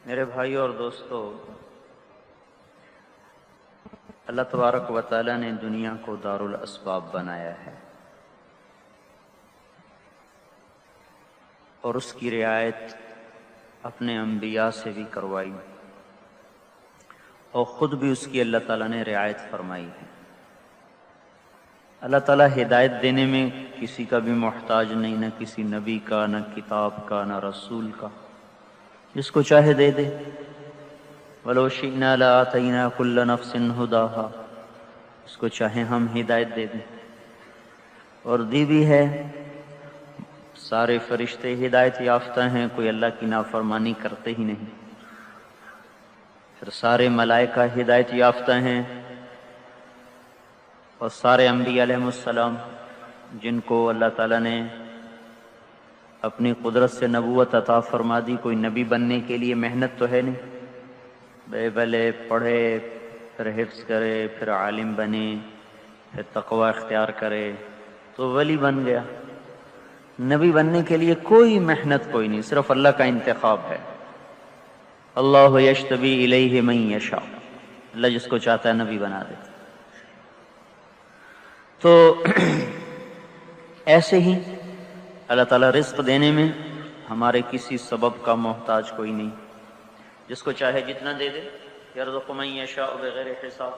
میرے بھائیوں اور دوستو، اللہ تبارک و تعالیٰ نے دنیا کو دار الاسباب بنایا ہے اور اس کی رعایت اپنے انبیاء سے بھی کروائی اور خود بھی اس کی اللہ تعالیٰ نے رعایت فرمائی ہے۔ اللہ تعالیٰ ہدایت دینے میں کسی کا بھی محتاج نہیں، نہ کسی نبی کا، نہ کتاب کا، نہ رسول کا۔ جس کو چاہے دے دے۔ وَلَوْ شِئْنَا لَآتَيْنَا كُلَّ نَفْسٍ هُدَاهَا، اس کو چاہے ہم ہدایت دے دیں، اور دی بھی ہے۔ سارے فرشتے ہدایت یافتہ ہیں، کوئی اللہ کی نافرمانی کرتے ہی نہیں۔ پھر سارے ملائکہ ہدایت یافتہ ہیں، اور سارے انبیاء علیہ السلام جن کو اللہ تعالیٰ نے اپنی قدرت سے نبوت عطا فرما دی، کوئی نبی بننے کے لیے محنت تو ہے نہیں، بھلے پڑھے، پھر حفظ کرے، پھر عالم بنے، پھر تقوی اختیار کرے تو ولی بن گیا۔ نبی بننے کے لیے کوئی محنت کوئی نہیں، صرف اللہ کا انتخاب ہے۔ اللہ یجتبی الیہ من یشاء، اللہ جس کو چاہتا ہے نبی بنا دیتا۔ تو ایسے ہی اللہ تعالیٰ رزق دینے میں ہمارے کسی سبب کا محتاج کوئی نہیں، جس کو چاہے جتنا دے دے۔ یرزق من یشاء بغیر حساب،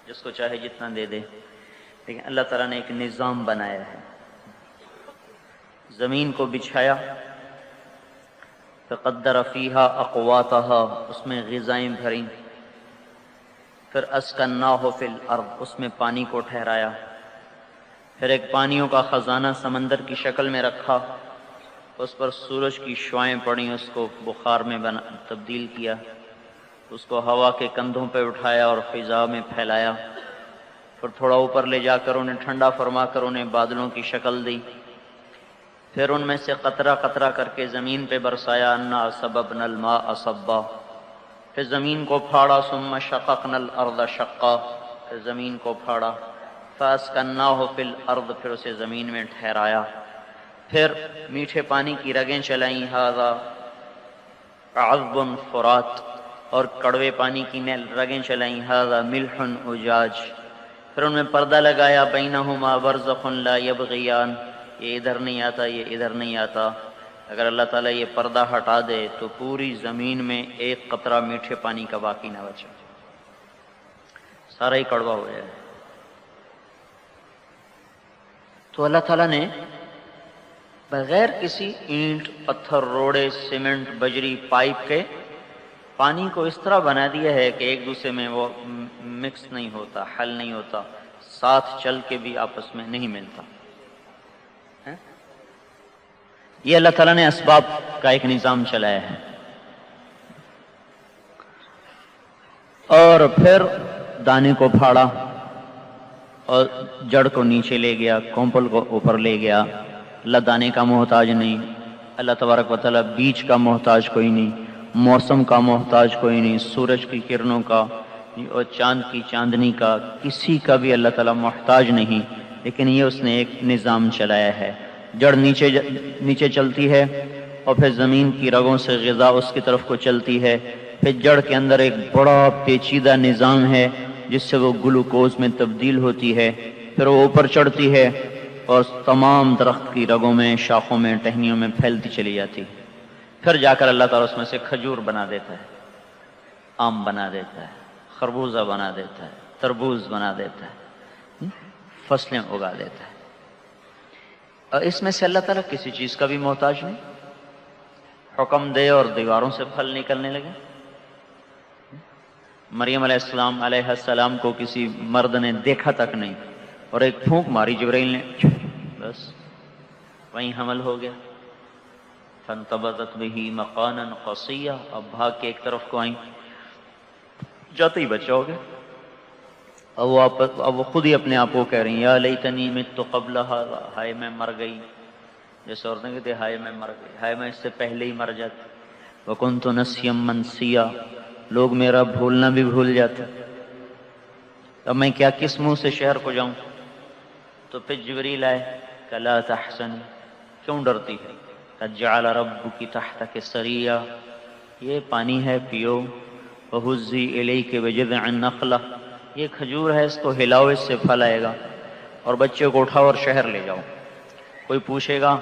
جس کو چاہے جتنا دے دے۔ لیکن اللہ تعالیٰ نے ایک نظام بنایا ہے، زمین کو بچھایا، فقدر فیہا اقواتہا، اس میں غذائیں بھریں، پھر اسکناہ فی الارض، اس میں پانی کو ٹھہرایا، پھر ایک پانیوں کا خزانہ سمندر کی شکل میں رکھا، اس پر سورج کی شعائیں پڑیں، اس کو بخار میں تبدیل کیا، اس کو ہوا کے کندھوں پہ اٹھایا اور فضا میں پھیلایا، پھر تھوڑا اوپر لے جا کر انہیں ٹھنڈا فرما کر انہیں بادلوں کی شکل دی، پھر ان میں سے قطرہ قطرہ کر کے زمین پہ برسایا، انا سببنا الماء صبا، پھر زمین کو پھاڑا، ثم شققنا الارض شقا، پھر زمین کو پھاڑا، فاسکناہ فی الارض، پھر اسے زمین میں ٹھہرایا، پھر میٹھے پانی کی رگیں چلائیں، ھذا عذب فرات، اور کڑوے پانی کی رگیں چلائیں، ھذا ملح اجاج، پھر ان میں پردہ لگایا، بینہما برزخ لا یبغیان، یہ ادھر نہیں آتا، یہ ادھر نہیں آتا۔ اگر اللہ تعالیٰ یہ پردہ ہٹا دے تو پوری زمین میں ایک قطرہ میٹھے پانی کا باقی نہ بچے، سارا ہی کڑوا ہو جائے۔ تو اللہ تعالیٰ نے بغیر کسی اینٹ، پتھر، روڑے، سیمنٹ، بجری، پائپ کے پانی کو اس طرح بنا دیا ہے کہ ایک دوسرے میں وہ مکس نہیں ہوتا، حل نہیں ہوتا، ساتھ چل کے بھی آپس میں نہیں ملتا۔ یہ اللہ تعالیٰ نے اسباب کا ایک نظام چلایا ہے۔ اور پھر دانے کو پھاڑا اور جڑ کو نیچے لے گیا، کونپل کو اوپر لے گیا۔ اللہ دانے کا محتاج نہیں، اللہ تبارک و تعالیٰ بیج کا محتاج کوئی نہیں، موسم کا محتاج کوئی نہیں، سورج کی کرنوں کا اور چاند کی چاندنی کا، کسی کا بھی اللہ تعالیٰ محتاج نہیں۔ لیکن یہ اس نے ایک نظام چلایا ہے، جڑ نیچے چلتی ہے اور پھر زمین کی رگوں سے غذا اس کی طرف کو چلتی ہے، پھر جڑ کے اندر ایک بڑا پیچیدہ نظام ہے جس سے وہ گلوکوز میں تبدیل ہوتی ہے، پھر وہ اوپر چڑھتی ہے اور تمام درخت کی رگوں میں، شاخوں میں، ٹہنیوں میں پھیلتی چلی جاتی ہے، پھر جا کر اللہ تعالیٰ اس میں سے کھجور بنا دیتا ہے، آم بنا دیتا ہے، خربوزہ بنا دیتا ہے، تربوز بنا دیتا ہے، فصلیں اگا دیتا ہے۔ اور اس میں سے اللہ تعالیٰ کسی چیز کا بھی محتاج نہیں۔ حکم دے اور دیواروں سے پھل نکلنے لگے۔ مریم علیہ السلام کو کسی مرد نے دیکھا تک نہیں، اور ایک پھونک ماری جبرائیل نے، بس وہیں حمل ہو گیا۔ فانتبذت به مکانا قصیا، اب بھاگ کے ایک طرف کو آئیں، جاتے ہی بچہ ہو گیا۔ اب وہ خود ہی اپنے آپ کو کہہ رہی ہیں، یا لیتنی مت قبل ھذا، ہائے میں مر گئی، جیسے عورتیں کہتی ہیں ہائے میں مر گئی، ہائے میں اس سے پہلے ہی مر جاتی۔ وکنت نسیا منسیا، لوگ میرا بھولنا بھی بھول جاتے، اب میں کیا کس منہ سے شہر کو جاؤں؟ تو پھر جبریل آئے کہ لا تحزنی، کیوں ڈرتی ہے؟ قد جعل ربک تحتک سریا، یہ پانی ہے پیو، وَهُزِّي إِلَيْكِ بِجِذْعِ النَّخْلَةِ، یہ کھجور ہے اس کو ہلاؤ اس سے پھل آئے گا، اور بچے کو اٹھاؤ اور شہر لے جاؤ۔ کوئی پوچھے گا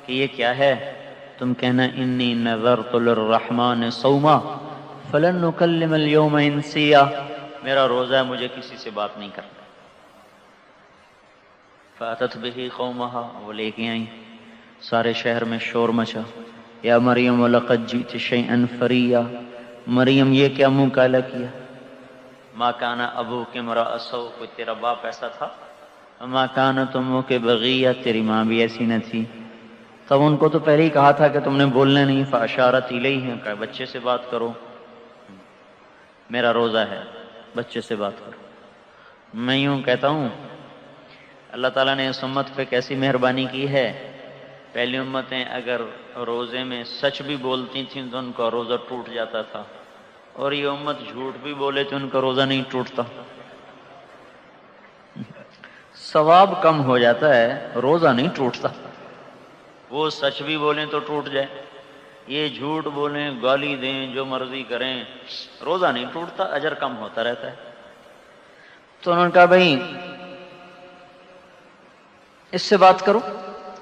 کہ یہ کیا ہے، تم کہنا انی نذرت للرحمن صوما فلن نکلم اليوم انسیا، میرا روزہ ہے مجھے کسی سے بات نہیں کرنا۔ فاتت به قومها، وہ لے کے آئیں، سارے شہر میں شور مچا، یا مریم لقد جئت شیئا فریا، مریم یہ کیا منہ کالا کیا، ما کان ابوک امرأ سوء، کوئی تیرا باپ ایسا تھا، ما کانت امک بغیہ، تیری ماں بھی ایسی نہ تھی۔ تب ان کو تو پہلے ہی کہا تھا کہ تم نے بولنا نہیں، فاشارت الیہ، کہا بچے سے بات کرو، میرا روزہ ہے بچے سے بات کرو۔ میں یوں کہتا ہوں اللہ تعالیٰ نے اس امت پہ کیسی مہربانی کی ہے، پہلی امتیں اگر روزے میں سچ بھی بولتی تھیں تو ان کا روزہ ٹوٹ جاتا تھا، اور یہ امت جھوٹ بھی بولے تو ان کا روزہ نہیں ٹوٹتا، ثواب کم ہو جاتا ہے، روزہ نہیں ٹوٹتا۔ وہ سچ بھی بولیں تو ٹوٹ جائے، یہ جھوٹ بولیں، گالی دیں، جو مرضی کریں، روزہ نہیں ٹوٹتا، اجر کم ہوتا رہتا ہے۔ تو انہوں نے کہا بھائی اس سے بات کرو،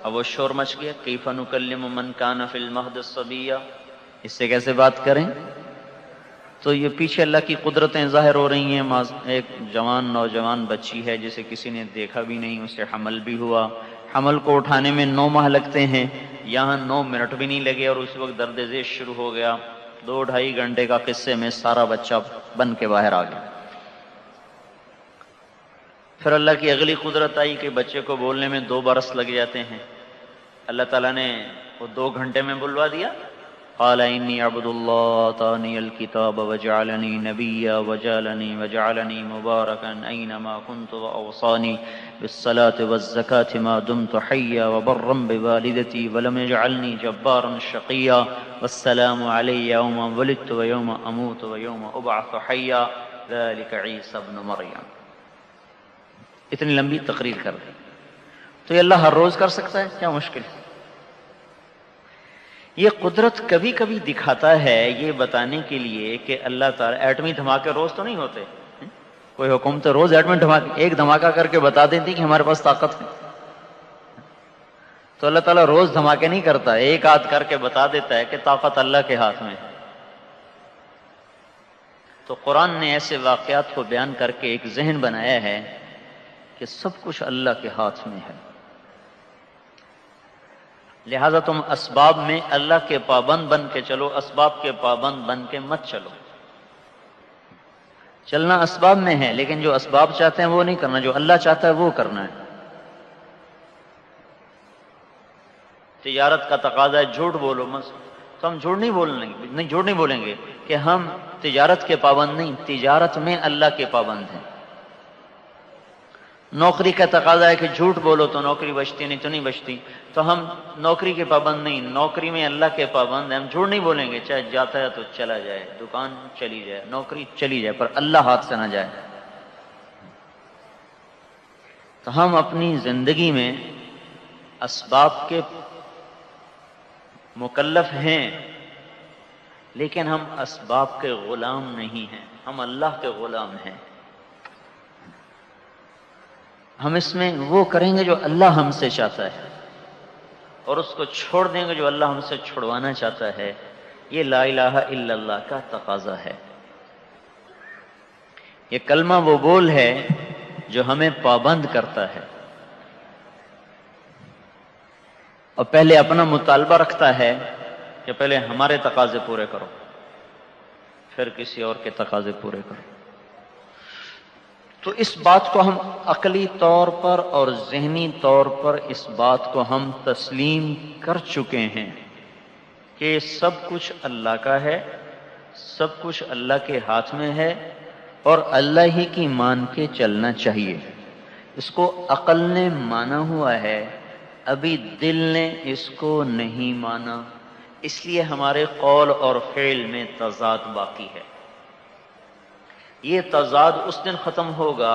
اب وہ شور مچ گیا، کیف نکلم من کان فی المہد صبیا، اس سے کیسے بات کریں؟ تو یہ پیچھے اللہ کی قدرتیں ظاہر ہو رہی ہیں، ایک جوان نوجوان بچی ہے جسے کسی نے دیکھا بھی نہیں، اسے حمل بھی ہوا، حمل کو اٹھانے میں 9 ماہ لگتے ہیں، یہاں 9 منٹ بھی نہیں لگے اور اس وقت درد ذیل شروع ہو گیا، 2-2.5 گھنٹے کا قصے میں سارا بچہ بن کے باہر آ گیا۔ پھر اللہ کی اگلی قدرت آئی کہ بچے کو بولنے میں 2 برس لگ جاتے ہیں، اللہ تعالیٰ نے وہ 2 گھنٹے میں بلوا دیا۔ قال انی عبد اللہ آتانی الکتاب وجعلنی نبیا وجعلنی مبارکا اینما کنت واوصانی بالصلاة والزکاة ما دمت حیا وبرا بوالدتی ولم یجعلنی جبارا شقیا والسلام علی یوم ولدت ویوم اموت ویوم ابعث حیا ذلک عیسی ابن مریم۔ اتنی لمبی تقریر کر دی، تو یہ اللہ ہر روز کر سکتا ہے، کیا مشکل؟ یہ قدرت کبھی کبھی دکھاتا ہے یہ بتانے کے لیے کہ اللہ تعالیٰ، ایٹمی دھماکے روز تو نہیں ہوتے، کوئی حکومت روز ایٹمی دھماکے ایک دھماکہ کر کے بتا دیتی کہ ہمارے پاس طاقت ہے، تو اللہ تعالیٰ روز دھماکے نہیں کرتا، ایک آدھ کر کے بتا دیتا ہے کہ طاقت اللہ کے ہاتھ میں ہے۔ تو قرآن نے ایسے واقعات کو بیان کر کے ایک ذہن بنایا ہے کہ سب کچھ اللہ کے ہاتھ میں ہے، لہذا تم اسباب میں اللہ کے پابند بن کے چلو، اسباب کے پابند بن کے مت چلو۔ چلنا اسباب میں ہے لیکن جو اسباب چاہتے ہیں وہ نہیں کرنا، جو اللہ چاہتا ہے وہ کرنا ہے۔ تجارت کا تقاضا ہے جھوٹ بولو، تو ہم جھوٹ نہیں بولیں گے کہ ہم تجارت کے پابند نہیں، تجارت میں اللہ کے پابند ہیں۔ نوکری کا تقاضا ہے کہ جھوٹ بولو تو نوکری بچتی، نہیں تو نہیں بچتی، تو ہم نوکری کے پابند نہیں، نوکری میں اللہ کے پابند ہیں، ہم جھوٹ نہیں بولیں گے، چاہے جاتا ہے تو چلا جائے، دکان چلی جائے، نوکری چلی جائے، پر اللہ ہاتھ سے نہ جائے۔ تو ہم اپنی زندگی میں اسباب کے مکلف ہیں لیکن ہم اسباب کے غلام نہیں ہیں، ہم اللہ کے غلام ہیں۔ ہم اس میں وہ کریں گے جو اللہ ہم سے چاہتا ہے اور اس کو چھوڑ دیں گے جو اللہ ہم سے چھڑوانا چاہتا ہے۔ یہ لا الہ الا اللہ کا تقاضا ہے۔ یہ کلمہ وہ بول ہے جو ہمیں پابند کرتا ہے اور پہلے اپنا مطالبہ رکھتا ہے کہ پہلے ہمارے تقاضے پورے کرو، پھر کسی اور کے تقاضے پورے کرو۔ تو اس بات کو ہم عقلی طور پر اور ذہنی طور پر اس بات کو ہم تسلیم کر چکے ہیں کہ سب کچھ اللہ کا ہے، سب کچھ اللہ کے ہاتھ میں ہے اور اللہ ہی کی مان کے چلنا چاہیے۔ اس کو عقل نے مانا ہوا ہے، ابھی دل نے اس کو نہیں مانا، اس لیے ہمارے قول اور فعل میں تضاد باقی ہے۔ یہ تضاد اس دن ختم ہوگا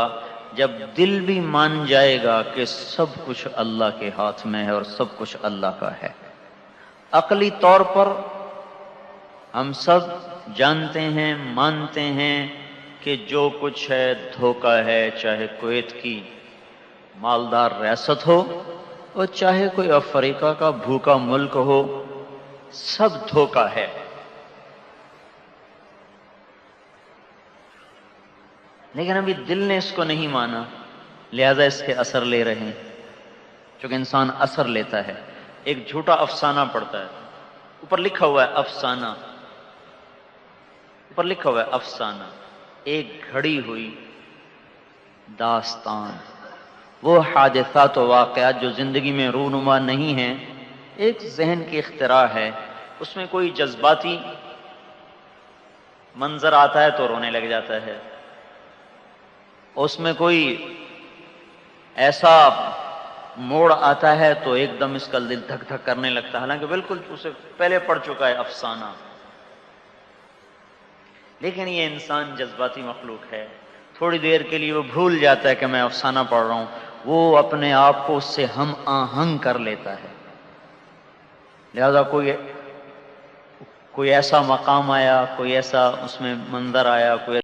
جب دل بھی مان جائے گا کہ سب کچھ اللہ کے ہاتھ میں ہے اور سب کچھ اللہ کا ہے۔ عقلی طور پر ہم سب جانتے ہیں، مانتے ہیں کہ جو کچھ ہے دھوکہ ہے، چاہے کویت کی مالدار ریاست ہو اور چاہے کوئی افریقہ کا بھوکا ملک ہو، سب دھوکہ ہے۔ لیکن ابھی دل نے اس کو نہیں مانا، لہذا اس کے اثر لے رہے ہیں۔ چونکہ انسان اثر لیتا ہے، ایک جھوٹا افسانہ پڑتا ہے، اوپر لکھا ہوا ہے افسانہ، اوپر لکھا ہوا ہے افسانہ، ایک گھڑی ہوئی داستان، وہ حادثات و واقعات جو زندگی میں رونما نہیں ہیں، ایک ذہن کی اختراع ہے، اس میں کوئی جذباتی منظر آتا ہے تو رونے لگ جاتا ہے، اس میں کوئی ایسا موڑ آتا ہے تو ایک دم اس کا دل دھک دھک کرنے لگتا ہے، حالانکہ بالکل اسے پہلے پڑھ چکا ہے افسانہ۔ لیکن یہ انسان جذباتی مخلوق ہے، تھوڑی دیر کے لیے وہ بھول جاتا ہے کہ میں افسانہ پڑھ رہا ہوں، وہ اپنے آپ کو اس سے ہم آہنگ کر لیتا ہے۔ لہذا کوئی ایسا مقام آیا، کوئی ایسا اس میں منظر آیا، کوئی